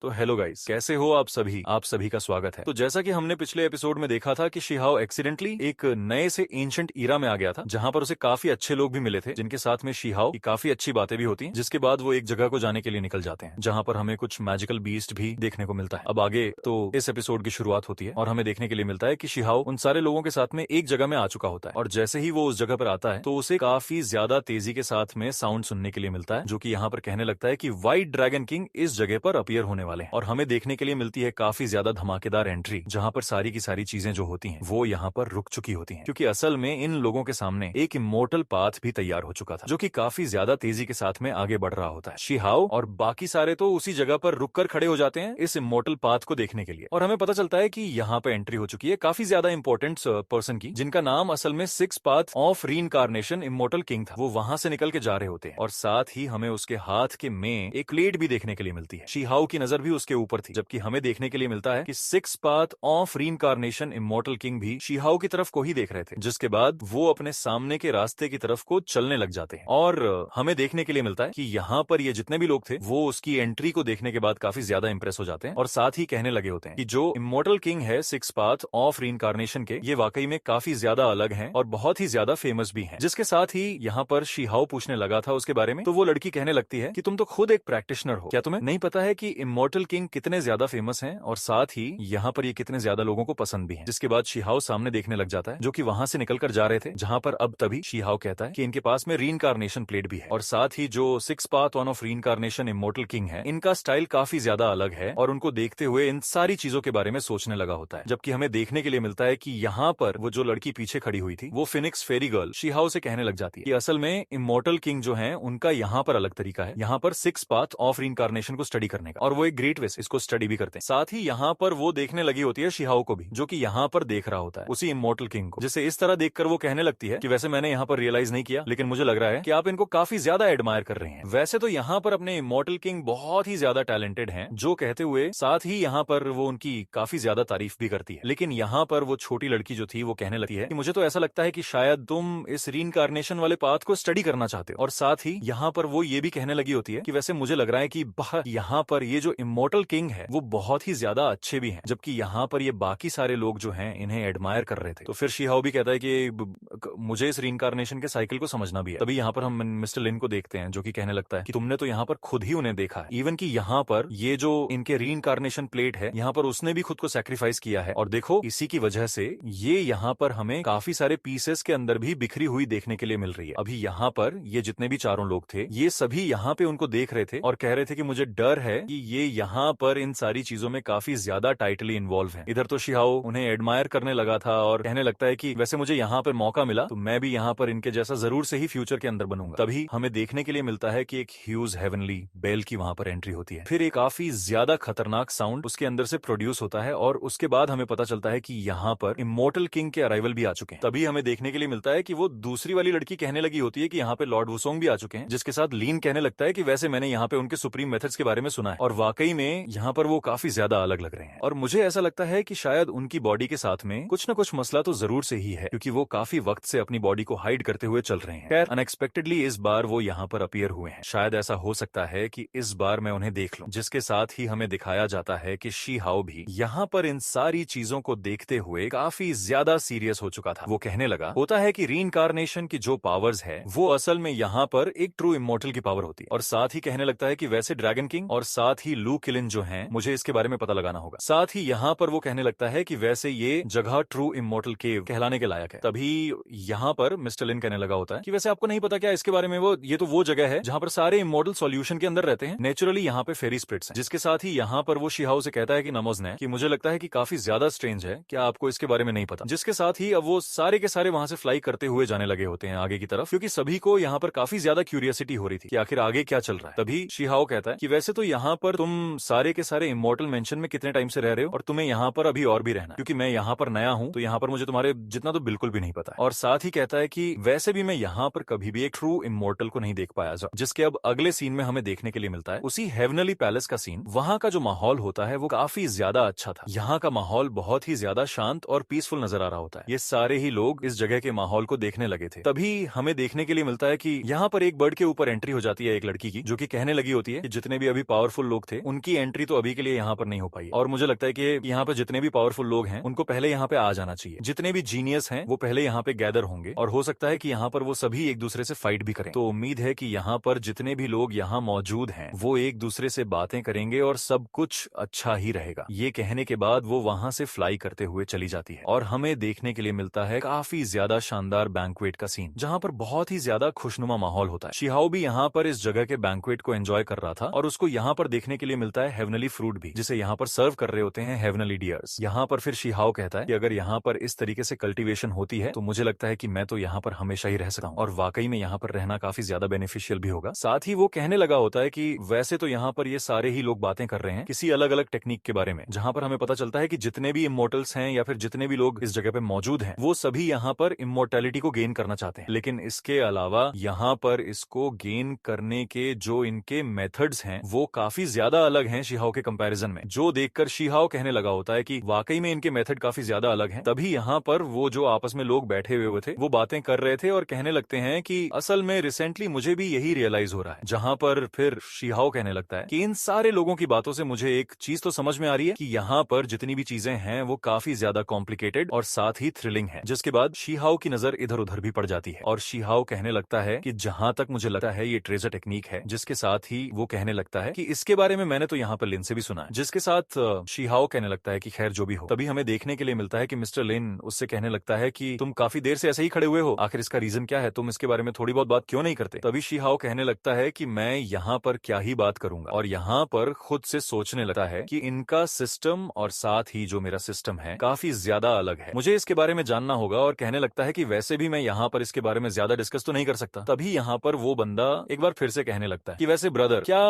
तो hello guys, कैसे हो आप सभी? आप सभी का स्वागत है। तो जैसा कि हमने पिछले एपिसोड में देखा था कि शिहाओ एक्सीडेंटली एक नए से एंशिएंट ईरा में आ गया था, जहां पर उसे काफी अच्छे लोग भी मिले थे, जिनके साथ में शिहाओ की काफी अच्छी बातें भी होती हैं, जिसके बाद वो एक जगह को जाने के लिए निकल जाते हैं, जहां पर हमें कुछ मैजिकल बीस्ट भी देखने को मिलता है। अब आगे तो इस एपिसोड की शुरुआत होती है और हमें देखने के लिए मिलता है कि शिहाओ उन सारे लोगों के साथ में एक जगह में आ चुका होता है, और जैसे ही वो उस जगह पर आता है तो उसे काफी ज्यादा तेजी के साथ में साउंड सुनने के लिए मिलता है, जो कि यहाँ पर कहने लगता है कि व्हाइट ड्रैगन किंग इस जगह पर अपीयर होने वाले हैं। और हमें देखने के लिए मिलती है काफी ज्यादा धमाकेदार एंट्री, जहां पर सारी की सारी चीजें जो होती हैं वो यहाँ पर रुक चुकी होती हैं, क्योंकि असल में इन लोगों के सामने एक इमोर्टल पाथ भी तैयार हो चुका था, जो कि काफी ज्यादा तेजी के साथ में आगे बढ़ रहा होता है। शिहाओ और बाकी सारे तो उसी जगह पर रुककर खड़े हो जाते हैं इस इमोर्टल पाथ को देखने के लिए, और हमें पता चलता है कि यहाँ पे एंट्री हो चुकी है काफी ज्यादा इंपॉर्टेंट पर्सन की, जिनका नाम असल में six path of reincarnation immortal king था। वो वहां से निकल के जा रहे होते हैं, और साथ ही हमें उसके हाथ के में एक प्लेट भी देखने के लिए मिलती है। शिहाओ की नजर भी उसके ऊपर थी, जबकि हमें देखने के लिए मिलता है कि six path of reincarnation immortal king भी शिहाओ की तरफ को ही देख रहे थे, जिसके बाद वो अपने सामने के रास्ते की तरफ को चलने लग जाते हैं। और हमें देखने के लिए मिलता है कि यहाँ पर ये जितने भी लोग थे वो उसकी एंट्री को देखने के बाद काफी ज्यादा इंप्रेस हो जाते हैं, और साथ ही कहने लगे होते हैं कि जो इमोर्टल किंग है सिक्स पाथ ऑफ रीइंकार्नेशन के, ये वाकई में काफी ज्यादा अलग हैं और बहुत ही ज्यादा फेमस भी हैं। जिसके साथ ही यहाँ पर शिहाओ पूछने लगा था उसके बारे में, तो वो लड़की कहने लगती है कि तुम तो खुद एक प्रैक्टिशनर हो, क्या तुम्हें नहीं पता है कि इमोर्टल किंग कितने ज्यादा फेमस हैं, और साथ ही यहाँ पर ये कितने ज्यादा लोगों को पसंद भी हैं। जिसके बाद शिहाओ सामने देखने लग जाता है, जो कि वहां से निकलकर जा रहे थे, जहां पर अब तभी शिहाओ कहता है कि इनके पास में रीइंकार्नेशन प्लेट भी है, और साथ ही जो six path on off reincarnation immortal king है, इनका स्टाइल काफी ज्यादा अलग है, और उनको देखते हुए इन सारी चीजों के बारे में सोचने लगा होता है। जबकि हमें देखने के लिए मिलता है कि यहाँ पर वो जो लड़की पीछे खड़ी हुई थी, वो फिनिक्स फेरी गर्ल शिहाओ से कहने लग जाती है कि असल में इमोर्टल किंग जो है उनका यहाँ पर अलग तरीका है, यहाँ पर सिक्स पाथ ऑफ रीइंकार्नेशन को स्टडी करने का, और वो एक ग्रेट वे से इसको स्टडी भी करते हैं। साथ ही यहाँ पर वो देखने लगी होती है शिहाओ को भी, जो कि यहाँ पर देख रहा होता है उसी इमोर्टल किंग को, जिसे इस तरह देखकर वो कहने लगती है कि वैसे मैंने यहाँ पर रियलाइज नहीं किया, लेकिन मुझे लग रहा है कि आप इनको काफी ज्यादा एडमायर कर रहे हैं। वैसे तो यहाँ पर अपने इमोर्टल किंग बहुत ही ज्यादा टैलेंटेड हैं, जो कहते हुए साथ ही यहाँ पर वो उनकी काफी ज्यादा तारीफ भी करती है। लेकिन यहाँ पर वो छोटी लड़की जो थी वो कहने लगती है कि मुझे तो ऐसा लगता है कि शायद तुम इस रीइंकार्नेशन वाले पाथ को स्टडी करना चाहते हो। और साथ ही यहाँ पर वो ये भी कहने लगी होती है कि वैसे मुझे लग रहा है कि यहाँ पर ये जो इमोर्टल किंग है वो बहुत ही ज्यादा अच्छे भी हैं, जबकि यहाँ पर ये बाकी सारे लोग जो हैं इन्हें एडमायर कर रहे थे। तो फिर शिहाओ भी कहता है कि मुझे इस रीइंकार्नेशन के साइकिल को समझना भी है। तभी यहाँ पर हम मिस्टर लिन को देखते हैं, जो कि कहने लगता है कि तुमने तो यहाँ पर खुद ही उन्हें देखा है, इवन कि यहाँ पर ये जो इनके रीइंकार्नेशन प्लेट है, यहाँ पर उसने भी खुद को सैक्रिफाइस किया है, और देखो इसी की वजह से ये यहाँ पर हमें काफी सारे पीसेस के अंदर भी बिखरी हुई देखने के लिए मिल रही है। अभी यहाँ पर ये जितने भी चारों लोग थे, ये सभी यहाँ पे उनको देख रहे थे और कह रहे थे कि मुझे डर है कि ये यहाँ पर इन सारी चीजों में काफी ज्यादा टाइटली इन्वॉल्व हैं। इधर तो शिहाओ उन्हें एडमायर करने लगा था और कहने लगता है कि वैसे मुझे यहाँ पर मौका मिला तो मैं भी यहाँ पर इनके जैसा जरूर से ही फ्यूचर के अंदर बनूंगा। तभी हमें देखने के लिए मिलता है कि एक ह्यूज हेवनली बेल की वहां पर एंट्री होती है। फिर एक काफी ज्यादा खतरनाक साउंड उसके अंदर से प्रोड्यूस होता है, और उसके बाद हमें पता चलता है कि यहाँ पर इमोर्टल किंग के अराइवल भी आ चुके हैं। तभी हमें देखने के लिए मिलता है कि वो दूसरी वाली लड़की कहने लगी होती है कि यहाँ पे लॉर्ड वुसोंग भी आ चुके हैं, जिसके साथ लीन कहने लगता है कि वैसे मैंने यहाँ पे उनके सुप्रीम मेथड्स के बारे में सुना है, और वाकई में यहाँ पर वो काफी ज्यादा अलग लग रहे हैं। और मुझे ऐसा लगता है कि शायद उनकी बॉडी के साथ में कुछ न कुछ मसला तो जरूर से ही है, क्योंकि वो काफी वक्त से अपनी बॉडी को हाइड करते हुए चल रहे हैं। खैर अनएक्सपेक्टेडली इस बार वो यहाँ पर अपीयर हुए हैं। शायद ऐसा हो सकता है कि इस बार मैं उन्हें देख लूं। जिसके साथ ही हमें दिखाया जाता है कि शिहाओ भी यहाँ पर इन सारी चीजों को देखते हुए काफी ज्यादा सीरियस हो चुका था। वो कहने लगा होता है कि रीइंकार्नेशन की जो पावर्स है वो असल में यहाँ पर एक ट्रू इमोर्टल की पावर होती है, और साथ ही कहने लगता है कि वैसे ड्रैगन किंग और साथ ही लू किलिन जो हैं, मुझे इसके बारे में पता लगाना होगा। साथ ही यहाँ पर वो कहने लगता है कि वैसे ये जगह ट्रू इमोर्टल केव कहलाने के लायक है। तभी यहाँ पर मिस्टर लिन कहने लगा होता है कि वैसे आपको नहीं पता क्या इसके बारे में, वो ये तो वो जगह है जहाँ पर सारे इमोर्टल सॉल्यूशन के अंदर रहते हैं, नेचुरली यहाँ पे फेरी स्पिरिट्स हैं। जिसके साथ ही यहाँ पर वो शिहाओ से कहता है कि नमोजने कि मुझे लगता है कि काफी ज्यादा स्ट्रेंज है, क्या आपको इसके बारे में नहीं पता। जिसके साथ ही अब वो सारे के सारे वहां से फ्लाई करते हुए जाने लगे होते हैं आगे की तरफ, क्योंकि सभी को यहाँ पर काफी ज्यादा क्यूरियोसिटी हो रही थी कि आखिर आगे क्या चल रहा है। तभी शिहाओ कहता है कि वैसे तो यहाँ पर तुम सारे के सारे इमोर्टल मेंशन में कितने टाइम से रह रहे हो, और तुम्हें यहाँ पर अभी और भी रहना, क्योंकि मैं यहाँ पर नया हूँ, तो यहाँ पर मुझे तुम्हारे जितना तो बिल्कुल भी नहीं पता। और साथ ही कहता है कि वैसे भी मैं यहाँ पर कभी भी एक ट्रू इमोर्टल को नहीं देख पाया। जिसके अब अगले सीन में हमें देखने के लिए मिलता है उसी हेवनली पैलेस का सीन। वहाँ का जो माहौल होता है वो काफी ज्यादा अच्छा था। यहाँ का माहौल बहुत ही ज्यादा शांत और पीसफुल नजर आ रहा होता है। ये सारे ही लोग इस जगह के माहौल को देखने लगे थे। तभी हमें देखने के लिए मिलता है कि यहाँ पर एक बर्ड के ऊपर एंट्री हो जाती है एक लड़की की, जो कि कहने लगी होती है कि जितने भी अभी पावरफुल लोग थे उनकी एंट्री तो अभी के लिए यहाँ पर नहीं हो पाई और मुझे लगता है कि यहाँ पर जितने भी पावरफुल लोग हैं उनको पहले यहाँ पे आ जाना चाहिए। जितने भी जीनियस हैं वो पहले यहाँ पे गैदर होंगे और हो सकता है कि यहाँ पर वो सभी एक दूसरे से फाइट भी करें। तो उम्मीद है कि यहाँ पर जितने भी लोग यहाँ मौजूद हैं वो एक दूसरे से बातें करेंगे और सब कुछ अच्छा ही रहेगा। ये कहने के बाद वो वहां से फ्लाई करते हुए चली जाती है और हमें देखने के लिए मिलता है काफी ज्यादा शानदार बैंक्वेट का सीन, जहाँ पर बहुत ही ज्यादा खुशनुमा माहौल होता है। शिहाओ भी यहाँ पर इस जगह के बैंक्वेट को एंजॉय कर रहा था और उसको यहाँ पर देखने के लिए मिलता है हेवनली फ्रूट भी, जिसे यहाँ पर सर्व कर रहे होते हैं हेवनली डियर्स। यहाँ पर फिर शिहाओ कहता है कि अगर यहाँ पर इस तरीके से कल्टीवेशन होती है तो मुझे लगता है कि मैं तो यहाँ पर हमेशा ही रह सकता हूँ और वाकई में यहाँ पर रहना काफी ज्यादा बेनिफिशियल भी होगा। साथ ही वो कहने लगा होता है कि वैसे तो यहाँ पर ये सारे ही लोग बातें कर रहे हैं किसी अलग अलग टेक्निक के बारे में, जहाँ पर हमें पता चलता है कि जितने भी इमोर्टल्स हैं या फिर जितने भी लोग इस जगह पे मौजूद हैं वो सभी यहाँ पर इमोर्टैलिटी को गेन करना चाहते हैं। लेकिन इसके अलावा यहाँ पर इसको गेन करने के जो इनके मेथड्स हैं वो काफी ज्यादा अलग हैं शिहाओ के कंपैरिजन में, जो देखकर शिहाओ कहने लगा होता है कि वाकई में इनके मेथड काफी ज्यादा अलग हैं। तभी यहाँ पर वो जो आपस में लोग बैठे हुए थे वो बातें कर रहे थे और कहने लगते हैं कि असल में रिसेंटली मुझे भी यही रियलाइज हो रहा है। जहाँ पर फिर शिहाओ कहने लगता है कि इन सारे लोगों की बातों से मुझे एक चीज तो समझ में आ रही है कि यहाँ पर जितनी भी चीजें हैं वो काफी ज्यादा कॉम्प्लिकेटेड और साथ ही थ्रिलिंग है। जिसके बाद शिहाओ की नजर इधर उधर भी पड़ जाती है और शिहाओ कहने लगता है कि जहां तक मुझे लगता है ये ट्रेजर टेक्निक है, जिसके साथ ही वो कहने लगता है कि इसके बारे में मैंने तो यहाँ पर लिन से भी सुना है। जिसके साथ शिहाओ कहने लगता है कि खैर जो भी हो। तभी हमें देखने के लिए मिलता है कि मिस्टर लिन उससे कहने लगता है कि तुम काफी देर से ऐसे ही खड़े हुए हो, आखिर इसका रीजन क्या है, तुम इसके बारे में थोड़ी बहुत बात क्यों नहीं करते। तभी शिहाओ कहने लगता है कि मैं यहाँ पर क्या ही बात करूंगा और यहाँ पर खुद से सोचने लगता है कि इनका सिस्टम और साथ ही जो मेरा सिस्टम है काफी ज्यादा अलग है, मुझे इसके बारे में जानना होगा। और कहने लगता है कि वैसे भी मैं यहाँ पर इसके बारे में ज्यादा डिस्कस तो नहीं कर सकता। तभी यहाँ पर वो बंदा एक बार फिर से कहने लगता है कि वैसे ब्रदर क्या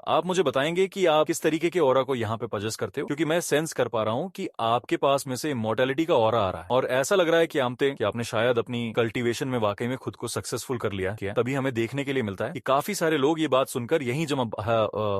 आप मुझे बताएंगे कि आप किस तरीके के ऑरा को यहाँ पे पजेस करते हो, क्योंकि मैं सेंस कर पा रहा हूँ कि आपके पास में से इमॉर्टैलिटी का ऑरा आ रहा है और ऐसा लग रहा है कि आमते कि आपने शायद अपनी कल्टीवेशन में वाकई में खुद को सक्सेसफुल कर लिया क्या। तभी हमें देखने के लिए मिलता है कि काफी सारे लोग ये बात सुनकर यहीं जमा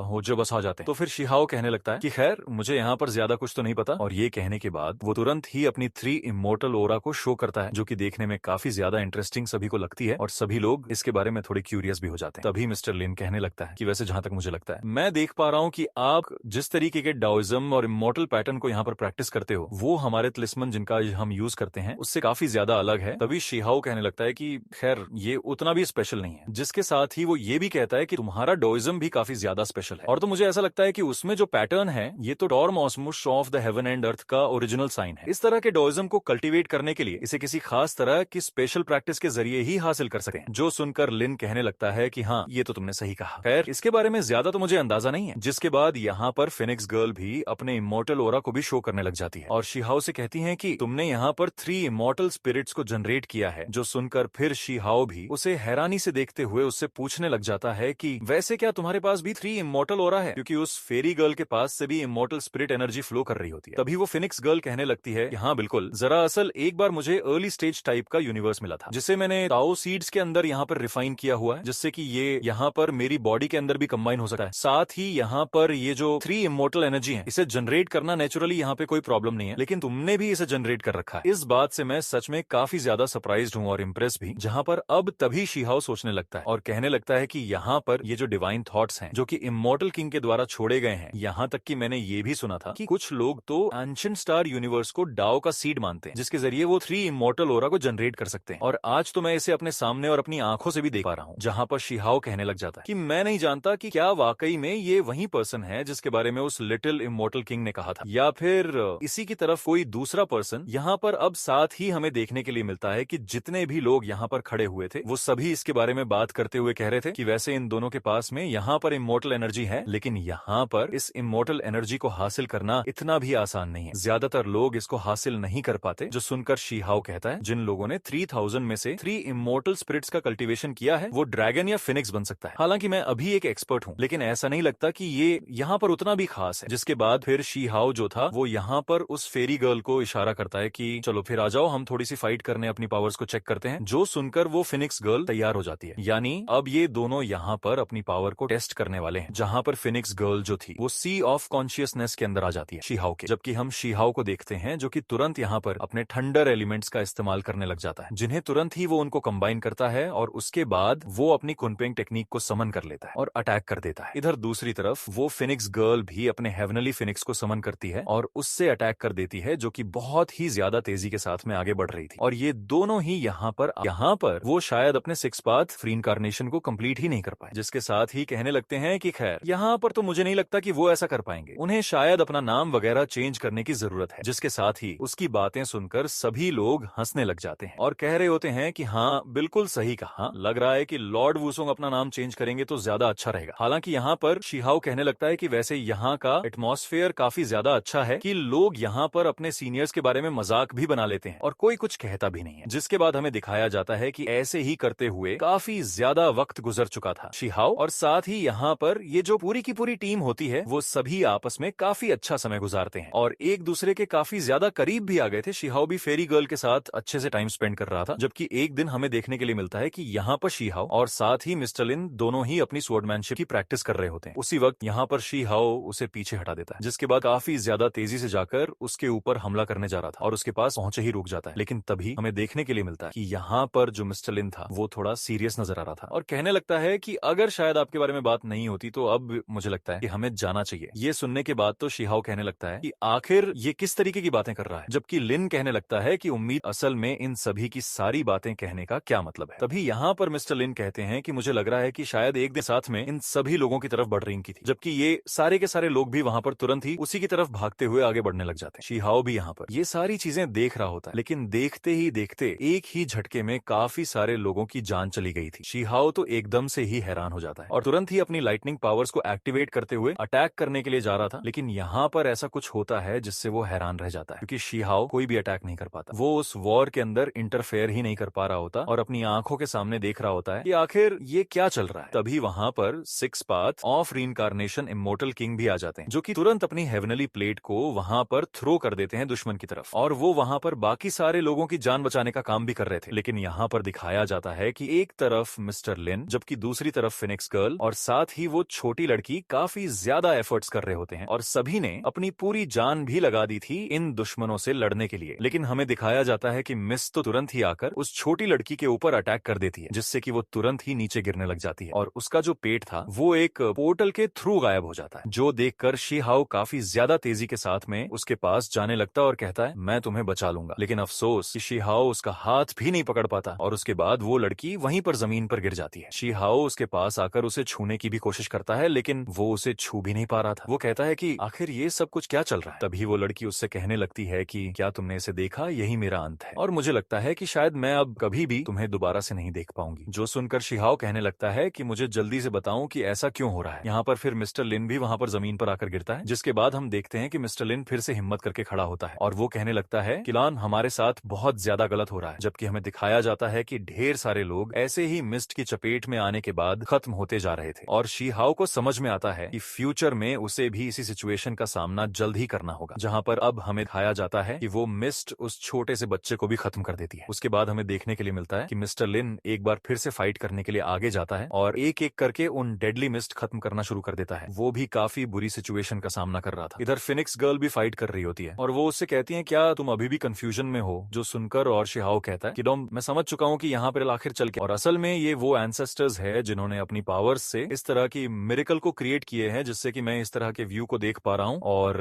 हो जो बस आ जाते हैं। तो फिर शिहाओ कहने लगता है कि खैर मुझे यहाँ पर ज्यादा कुछ तो नहीं पता और ये कहने के बाद वो तुरंत ही अपनी 3 इमोर्टल ओरा को शो करता है, जो कि देखने में काफी ज्यादा इंटरेस्टिंग सभी को लगती है और सभी लोग इसके बारे में थोड़े क्यूरियस भी हो जाते हैं। तभी मिस्टर लिन कहने लगता है कि वैसे जहां तक मुझे लगता है मैं देख पा रहा हूँ कि आप जिस तरीके के डाओइज्म और इमोर्टल पैटर्न को यहाँ पर प्रैक्टिस करते हो वो हमारे तलिस्मन जिनका हम यूज करते हैं उससे काफी ज्यादा अलग है। तभी शिहाओ कहने लगता है कि खैर ये उतना भी स्पेशल नहीं है, जिसके साथ ही वो ये भी कहता है कि तुम्हारा डाओइज्म भी काफी ज्यादा स्पेशल है और तो मुझे ऐसा लगता है कि उसमें जो पैटर्न है ये तो डॉर्म ऑस्मोस of the heaven and earth का ओरिजिनल साइन है। इस तरह के डाओइज्म को कल्टीवेट करने के लिए इसे किसी खास तरह की स्पेशल प्रैक्टिस के जरिए ही हासिल कर सकें। जो सुनकर लिन कहने लगता है कि हाँ ये तो तुमने सही कहा, खैर इसके बारे में ज्यादा तो मुझे अंदाजा नहीं है। जिसके बाद यहाँ पर फिनिक्स गर्ल भी अपने इमोर्टल ओरा को भी शो करने लग जाती है और शिहाओ से कहती है कि तुमने यहाँ पर 3 इमोर्टल स्पिरिट्स को जनरेट किया है। जो सुनकर फिर शिहाओ भी उसे हैरानी से देखते हुए उससे पूछने लग जाता है कि वैसे क्या तुम्हारे पास भी 3 इमोर्टल ओरा है, क्योंकि उस फेरी गर्ल के पास से भी इमोर्टल स्पिरिट एनर्जी फ्लो कर रही होती है। तभी वो फिनिक्स गर्ल कहने लगती है कि हाँ बिल्कुल, जरा असल एक बार मुझे अर्ली स्टेज टाइप का यूनिवर्स मिला था जिसे मैंने ताओ सीड्स के अंदर यहाँ पर रिफाइन किया हुआ है, जिससे कि ये यहाँ पर मेरी बॉडी के अंदर भी कंबाइन हो सकता है। साथ ही यहाँ पर ये जो 3 इमोर्टल एनर्जी है इसे जनरेट करना नेचुरली यहाँ पे कोई प्रॉब्लम नहीं है, लेकिन तुमने भी इसे जनरेट कर रखा है। इस बात से मैं सच में काफी ज्यादा सरप्राइज्ड हूँ और इम्प्रेस भी। जहाँ पर अब तभी शिहाओ सोचने लगता है और कहने लगता है कि यहाँ पर ये जो डिवाइन थॉट्स हैं जो कि इमोर्टल किंग के द्वारा छोड़े गए हैं, यहाँ तक कि मैंने ये भी सुना था कि कुछ लोग तो एंशिएंट स्टार यूनिवर्स को डाओ का सीड मानते हैं, जिसके जरिए वो 3 इमोर्टल ओरा को जनरेट कर सकते हैं। और आज तो मैं इसे अपने सामने और अपनी आंखों से भी देख पा रहा हूँ। जहाँ पर शिहाओ कहने लग जाता है कि मैं नहीं जानता कि क्या वाकई में ये वही पर्सन है जिसके बारे में उस लिटिल इमोर्टल किंग ने कहा था, या फिर इसी की तरफ कोई दूसरा पर्सन। यहाँ पर अब साथ ही हमें देखने के लिए मिलता है कि जितने भी लोग यहाँ पर खड़े हुए थे वो सभी इसके बारे में बात करते हुए कह रहे थे कि वैसे इन दोनों के पास में यहाँ पर इमोर्टल एनर्जी है, लेकिन यहाँ पर इस इमोर्टल एनर्जी को हासिल करना इतना भी आसान नहीं है। ज्यादातर लोग इसको हासिल नहीं कर पाते। जो सुनकर शिहाओ कहता है जिन लोगों ने 3000 में से 3 इमोर्टल स्पिरिट्स का कल्टीवेशन किया है वो ड्रैगन या फिनिक्स बन सकता है। हालांकि मैं अभी एक एक्सपर्ट हूँ, लेकिन ऐसा नहीं लगता कि ये यहाँ पर उतना भी खास है। जिसके बाद फिर शिहाओ जो था वो यहाँ पर उस फेरी गर्ल को इशारा करता है कि चलो फिर आ जाओ, हम थोड़ी सी फाइट करने अपनी पावर्स को चेक करते हैं। जो सुनकर वो फिनिक्स गर्ल तैयार हो जाती है, यानी अब ये दोनों यहाँ पर अपनी पावर को टेस्ट करने वाले हैं। जहाँ पर फिनिक्स गर्ल जो थी वो सी ऑफ कॉन्शियसनेस के अंदर आ जाती है शिहाओ के, जबकि हम शिहाओ को देखते हैं जो कि तुरंत यहाँ पर अपने थंडर एलिमेंट्स का इस्तेमाल करने लग जाता है, जिन्हें तुरंत ही वो उनको कंबाइन करता है और उसके बाद वो अपनी कुनपेंग टेक्निक को समन कर लेता है और अटैक कर देता है। इधर दूसरी तरफ तरफ वो फिनिक्स गर्ल भी अपने हेवनली फिनिक्स को समन करती है और उससे अटैक कर देती है, जो कि बहुत ही ज्यादा तेजी के साथ में आगे बढ़ रही थी। और ये दोनों ही यहाँ पर वो शायद अपने सिक्स पाथ फ्री इनकारनेशन को कंप्लीट ही नहीं कर पाए, जिसके साथ ही कहने लगते हैं कि खैर यहाँ पर तो मुझे नहीं लगता कि वो ऐसा कर पाएंगे, उन्हें शायद अपना नाम वगैरह चेंज करने की जरूरत है। जिसके साथ ही उसकी बातें सुनकर सभी लोग हंसने लग जाते हैं और कह रहे होते हैं कि हाँ बिल्कुल सही कहा, लग रहा है कि लॉर्ड वुसोंग अपना नाम चेंज करेंगे तो ज्यादा अच्छा रहेगा। हालांकि यहाँ पर शिहाओ कहने लगता है कि वैसे यहाँ का एटमॉस्फेयर काफी ज्यादा अच्छा है कि लोग यहाँ पर अपने सीनियर्स के बारे में मजाक भी बना लेते हैं और कोई कुछ कहता भी नहीं है। जिसके बाद हमें दिखाया जाता है कि ऐसे ही करते हुए काफी ज्यादा वक्त गुजर चुका था। शिहाओ और साथ ही यहाँ पर ये जो पूरी की पूरी टीम होती है वो सभी आपस में काफी अच्छा समय गुजारते हैं और एक दूसरे के काफी ज्यादा करीब भी आ गए थे। शिहाओ भी फेरी गर्ल के साथ अच्छे से टाइम स्पेंड कर रहा था, जबकि एक दिन हमें देखने के लिए मिलता है कि यहाँ पर शिहाओ और साथ ही मिस्टर लिन दोनों ही अपनी स्वॉर्डमैनशिप की प्रैक्टिस कर रहे होते हैं। उसी वक्त यहाँ पर शिहाओ उसे पीछे हटा देता है, जिसके बाद काफी ज्यादा तेजी से जाकर उसके ऊपर हमला करने जा रहा था और उसके पास पहुंचे ही रुक जाता है। लेकिन तभी हमें देखने के लिए मिलता है कि यहाँ पर जो मिस्टर लिन था वो थोड़ा सीरियस नजर आ रहा था और कहने लगता है कि अगर शायद आपके बारे में बात नहीं होती तो अब मुझे लगता है कि हमें जाना चाहिए। ये सुनने के बाद तो शिहाओ कहने लगता है कि आखिर ये किस तरीके की बातें कर रहा है, जबकि लिन कहने लगता है कि उम्मीद असल में इन सभी की सारी बातें कहने का क्या मतलब है। तभी यहाँ पर मिस्टर लिन कहते हैं कि मुझे लग रहा है कि शायद एक दिन साथ में इन सभी लोगों की तरफ बढ़ रही थी, जबकि ये सारे के सारे लोग भी वहां पर तुरंत ही उसी की तरफ भागते हुए आगे बढ़ने लग जाते हैं। शिहाओ भी यहाँ पर ये सारी चीजें देख रहा होता है, लेकिन देखते ही देखते एक ही झटके में काफी सारे लोगों की जान चली गई थी। शिहाओ तो एकदम से ही हैरान हो जाता है और तुरंत ही अपनी लाइटनिंग पावर्स को एक्टिवेट करते हुए अटैक करने के लिए जा रहा था, लेकिन यहाँ पर ऐसा कुछ होता है जिससे वो हैरान रह जाता है, क्योंकि शिहाओ कोई भी अटैक नहीं कर पाता। वो उस वॉर के अंदर इंटरफेयर ही नहीं कर पा रहा होता और अपनी आंखों के सामने देख रहा होता है कि आखिर ये क्या चल रहा है। तभी वहां पर six path of reincarnation immortal king भी आ जाते हैं, जो कि तुरंत अपनी हेवनली प्लेट को वहां पर थ्रो कर देते हैं दुश्मन की तरफ और वो वहां पर बाकी सारे लोगों की जान बचाने का काम भी कर रहे थे। लेकिन यहाँ पर दिखाया जाता है कि एक तरफ मिस्टर लिन, जबकि दूसरी तरफ फिनिक्स गर्ल और साथ ही वो छोटी लड़की काफी ज्यादा एफर्ट्स कर रहे होते हैं और सभी ने अपनी पूरी जान भी लगा दी थी इन दुश्मनों से लड़ने के लिए। लेकिन हमें दिखाया जाता है कि मिस तो तुरंत ही आकर उस छोटी लड़की के ऊपर अटैक कर देती है, जिससे कि वो तुरंत ही नीचे गिरने लग जाती है और उसका जो पेट था वो एक पोर्टल के थ्रू गायब हो जाता है, जो देखकर शिहाओ काफी ज्यादा तेजी के साथ में उसके पास जाने लगता है और कहता है मैं तुम्हें बचा लूंगा। लेकिन अफसोस कि शिहाओ उसका हाथ भी नहीं पकड़ पाता और उसके बाद वो लड़की वहीं पर जमीन पर गिर जाती है। शिहाओ उसके पास आकर उसे छूने की भी कोशिश करता है, लेकिन वो उसे छू भी नहीं पा रहा था। वो कहता है कि आखिर ये सब कुछ क्या चल रहा है। तभी वो लड़की उससे कहने लगती है कि क्या तुमने इसे देखा, यही मेरा अंत है और मुझे लगता है कि शायद मैं अब कभी भी तुम्हें दोबारा से नहीं देख पाऊंगी। जो सुनकर शिहाओ कहने लगता है कि मुझे जल्दी से बताऊं कि ऐसा क्यों हो रहा है। यहाँ पर फिर मिस्टर लिन भी वहां पर जमीन पर आकर गिरता है, जिसके बाद हम देखते हैं कि मिस्टर लिन फिर से हिम्मत करके खड़ा होता है और वो कहने लगता है कि लान हमारे साथ बहुत ज्यादा गलत हो रहा है। जबकि हमें दिखाया जाता है कि ढेर सारे लोग ऐसे ही मिस्ट की चपेट में आने के बाद खत्म होते जा रहे थे और शिहाओ को समझ में आता है कि फ्यूचर में उसे भी इसी सिचुएशन का सामना जल्द ही करना होगा, जहां पर अब हमें दिखाया जाता है कि वो मिस्ट उस छोटे से बच्चे को भी खत्म कर देती है। उसके बाद हमें देखने के लिए मिलता है कि मिस्टर लिन एक बार फिर से फाइट करने के लिए आगे जाता है और एक एक करके उन डेडली मिस्ट खत्म करना शुरू कर देता है। वो भी काफी बुरी सिचुएशन का सामना कर रहा था। इधर फिनिक्स गर्ल भी फाइट कर रही होती है और वो उससे कहती है क्या तुम अभी भी कंफ्यूजन में हो। जो सुनकर और शिहाओ कहता है कि डॉम मैं समझ चुका हूँ कि यहाँ पर आखिर चल के, और असल में ये वो एंसेस्टर्स है जिन्होंने अपनी पावर्स से इस तरह की मिरेकल को क्रिएट किए हैं, जिससे कि मैं इस तरह के व्यू को देख पा रहा हूँ और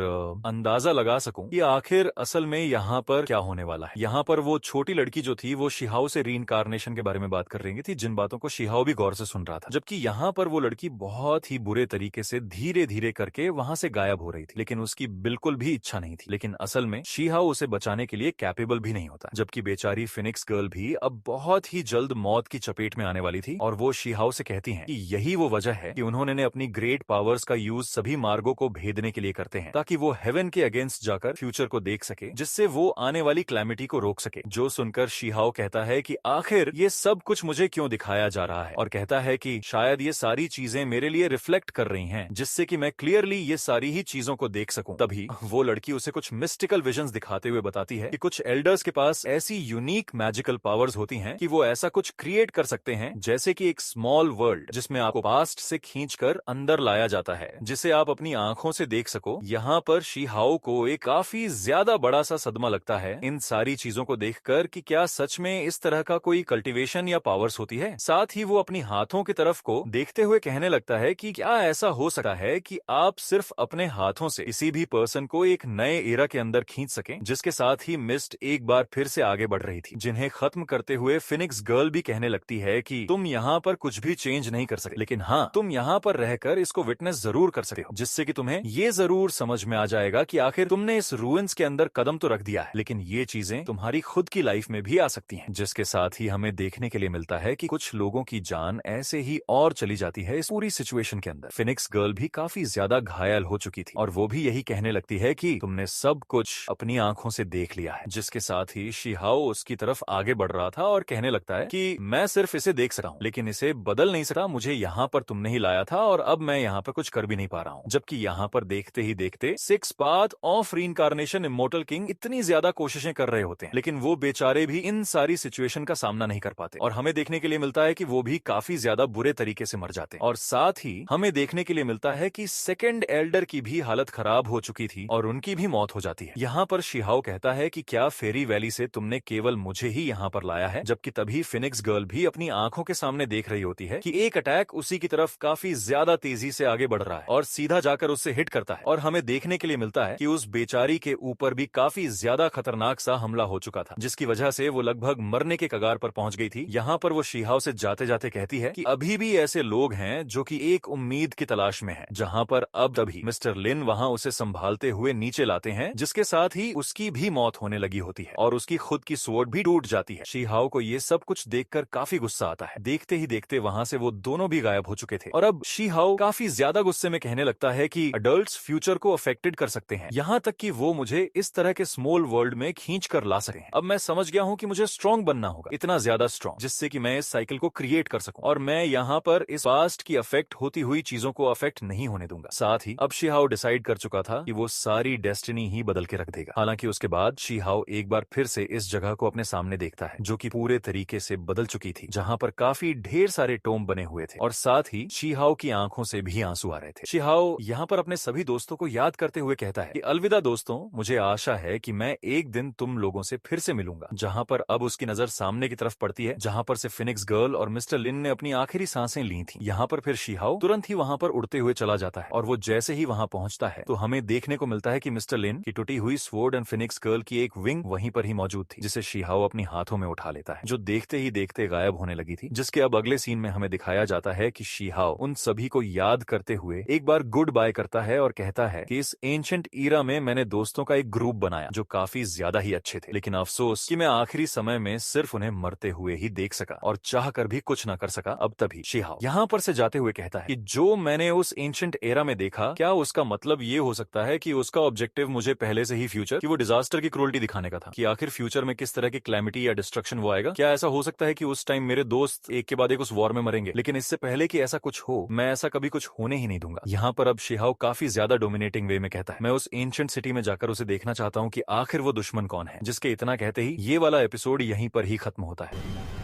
अंदाजा लगा सकूं कि आखिर असल में यहाँ पर क्या होने वाला है। यहाँ पर वो छोटी लड़की जो थी वो शिहाओ से रीइंकार्नेशन के बारे में बात कर रही थी, जिन बातों को शिहाओ भी गौर से सुन रहा था, जबकि यहाँ पर वो लड़की बहुत ही बुरे तरीके से धीरे धीरे करके वहां से गायब हो रही थी, लेकिन उसकी बिल्कुल भी इच्छा नहीं थी। लेकिन असल में शिहाओ उसे बचाने के लिए कैपेबल भी नहीं होता, जबकि बेचारी फिनिक्स गर्ल भी अब बहुत ही जल्द मौत की चपेट में आने वाली थी और वो शिहाओ से कहती हैं कि यही वो वजह है कि उन्होंने अपनी ग्रेट पावर्स का यूज सभी मार्गों को भेदने के लिए करते हैं, ताकि वो हेवन के अगेंस्ट जाकर फ्यूचर को देख सके, जिससे वो आने वाली क्लैमिटी को रोक सके। जो सुनकर शिहाओ कहता है कि आखिर ये सब कुछ मुझे क्यों दिखाया जा रहा है, और कहता है कि शायद ये सारी चीजें मेरे लिए रिफ्लेक्ट कर रही हैं, जिससे कि मैं क्लियरली ये सारी ही चीजों को देख सकूं। तभी वो लड़की उसे कुछ मिस्टिकल विजन्स दिखाते हुए बताती है कि कुछ एल्डर्स के पास ऐसी यूनिक मैजिकल पावर्स होती हैं कि वो ऐसा कुछ क्रिएट कर सकते हैं, जैसे कि एक स्मॉल वर्ल्ड जिसमें आपको पास्ट से खींचकर अंदर लाया जाता है, जिसे आप अपनी आंखों से देख सको। यहाँ पर शिहाओ को एक काफी ज्यादा बड़ा सा सदमा लगता है इन सारी चीजों को देखकर कि क्या सच में इस तरह का कोई कल्टीवेशन या पावर्स होती है। साथ ही वो अपनी हाथों की तरफ को देखते हुए कहने लगता है कि क्या ऐसा हो सकता है कि आप सिर्फ अपने हाथों से किसी भी पर्सन को एक नए एरा के अंदर खींच सकें, जिसके साथ ही मिस्ट एक बार फिर से आगे बढ़ रही थी, जिन्हें खत्म करते हुए फिनिक्स गर्ल भी कहने लगती है कि तुम यहाँ पर कुछ भी चेंज नहीं कर सकते, लेकिन हाँ, तुम यहाँ पर रहकर इसको विटनेस जरूर कर सकते हो, जिससे कि तुम्हें ये जरूर समझ में आ जाएगा कि आखिर तुमने इस रूइंस के अंदर कदम तो रख दिया है, लेकिन ये चीजें तुम्हारी खुद की लाइफ में भी आ सकती हैं। जिसके साथ ही हमें देखने के लिए मिलता है कि कुछ लोगों की जान ऐसे ही और चली जाती है इस पूरी सिचुएशन के अंदर। फिनिक्स गर्ल भी काफी ज्यादा घायल हो चुकी थी और वो भी यही कहने लगती है कि तुमने सब कुछ अपनी आंखों से देख लिया है। जिसके साथ ही शिहाओ उसकी तरफ आगे बढ़ रहा था और कहने लगता है कि मैं सिर्फ इसे देख सकता हूँ, लेकिन इसे बदल नहीं सकता, मुझे यहाँ पर तुमने ही लाया था और अब मैं यहाँ पर कुछ कर भी नहीं पा रहा हूँ। जबकि यहाँ पर देखते ही देखते 6 path of reincarnation immortal king इतनी ज्यादा कोशिशें कर रहे होते हैं, लेकिन वो बेचारे भी इन सारी सिचुएशन का सामना नहीं कर पाते और हमें देखने के लिए मिलता है कि वो भी काफी ज्यादा बुरे तरीके से मर जाते हैं। और साथ ही हमें देखने के लिए मिलता है कि सेकंड एल्डर की भी हालत खराब हो चुकी थी और उनकी भी मौत हो जाती है। यहाँ पर शिहाओ कहता है कि क्या फेरी वैली से तुमने केवल मुझे ही यहाँ पर लाया है, जबकि तभी फिनिक्स गर्ल भी अपनी आंखों के सामने देख रही होती है कि एक अटैक उसी की तरफ काफी ज्यादा तेजी से आगे बढ़ रहा है और सीधा जाकर उससे हिट करता है। और हमें देखने के लिए मिलता है कि उस बेचारी के ऊपर भी काफी ज्यादा खतरनाक सा हमला हो चुका था, जिसकी वजह से वो लगभग मरने के कगार पर पहुंच गई थी। यहाँ पर वो शिहाओ से जाते जाते कहती है कि अभी भी ऐसे लोग हैं जो कि एक उम्मीद की तलाश में हैं। जहाँ पर अब तभी मिस्टर लिन वहाँ उसे संभालते हुए नीचे लाते हैं, जिसके साथ ही उसकी भी मौत होने लगी होती है और उसकी खुद की स्वॉर्ड भी टूट जाती है। शिहाओ को ये सब कुछ देखकर काफी गुस्सा आता है। देखते ही देखते वहाँ से वो दोनों भी गायब हो चुके थे और अब शिहाओ काफी ज्यादा गुस्से में कहने लगता है कि अडल्ट्स फ्यूचर को अफेक्टेड कर सकते हैं, यहाँ तक कि वो मुझे इस तरह के स्मॉल वर्ल्ड में खींच कर ला सकते हैं। अब मैं समझ गया हूँ कि मुझे स्ट्रॉन्ग बनना होगा, इतना ज्यादा स्ट्रॉन्ग जिससे कि मैं इस साइकिल को क्रिएट कर सकूं और मैं यहाँ पर इस पास्ट की अफेक्ट होती हुई चीजों को अफेक्ट नहीं होने दूंगा। साथ ही अब शिहाओ डिसाइड कर चुका था कि वो सारी डेस्टिनी ही बदल के रख देगा। हालांकि उसके बाद शिहाओ एक बार फिर से इस जगह को अपने सामने देखता है जो कि पूरे तरीके से बदल चुकी थी, जहाँ पर काफी ढेर सारे टोम बने हुए थे और साथ ही शिहाओ की आंखों से भी आंसू आ रहे थे। शिहाओ यहाँ पर अपने सभी दोस्तों को याद करते हुए कहता है कि अलविदा दोस्तों, मुझे आशा है कि मैं एक दिन तुम लोगों से फिर से मिलूंगा। जहाँ पर अब उसकी नजर सामने की तरफ पड़ती है जहाँ पर से फिनिक्स गर्ल और मिस्टर लिन ने अपनी आखिरी सांसें ली थी। यहाँ पर फिर शिहाओ तुरंत ही वहाँ पर उड़ते हुए चला जाता है और वो जैसे ही वहाँ पहुंचता है तो हमें देखने को मिलता है कि मिस्टर लिन की टूटी हुई स्वॉर्ड एंड फिनिक्स गर्ल की एक विंग वहीं पर ही मौजूद थी, जिसे शिहाओ अपनी हाथों में उठा लेता है, जो देखते ही देखते गायब होने लगी थी। जिसके अब अगले सीन में हमें दिखाया जाता है कि शिहाओ उन सभी को याद करते हुए एक बार गुड बाय करता है और कहता है कि इस एंशिएंट ईरा में मैंने दोस्तों का एक ग्रुप बनाया जो काफी ज्यादा ही अच्छे थे, लेकिन अफसोस कि मैं आखिरी समय में सिर्फ उन्हें मरते हुए ही देख सका और चाह कर भी कुछ न कर सका। अब तभी शिहाओ यहाँ पर से जाते हुए कहता है कि जो मैंने उस एंशिएंट एरा में देखा, क्या उसका मतलब ये हो सकता है कि उसका ऑब्जेक्टिव मुझे पहले से ही फ्यूचर की वो डिजास्टर की क्रूरटी दिखाने का था, कि आखिर फ्यूचर में किस तरह की क्लैमिटी या डिस्ट्रक्शन वो आएगा। क्या ऐसा हो सकता है कि उस टाइम मेरे दोस्त एक के बाद एक उस वॉर में मरेंगे, लेकिन इससे पहले कि ऐसा कुछ हो, मैं ऐसा कभी कुछ होने ही नहीं दूंगा। यहाँ पर अब शिहाओ काफी ज्यादा डोमिनेटिंग वे में कहता है, मैं उस एंशिएंट सिटी में जाकर उसे देखना चाहता हूँ कि आखिर वो दुश्मन कौन है, जिसके इतना कहते ही ये वाला एपिसोड यहीं पर ही खत्म होता है।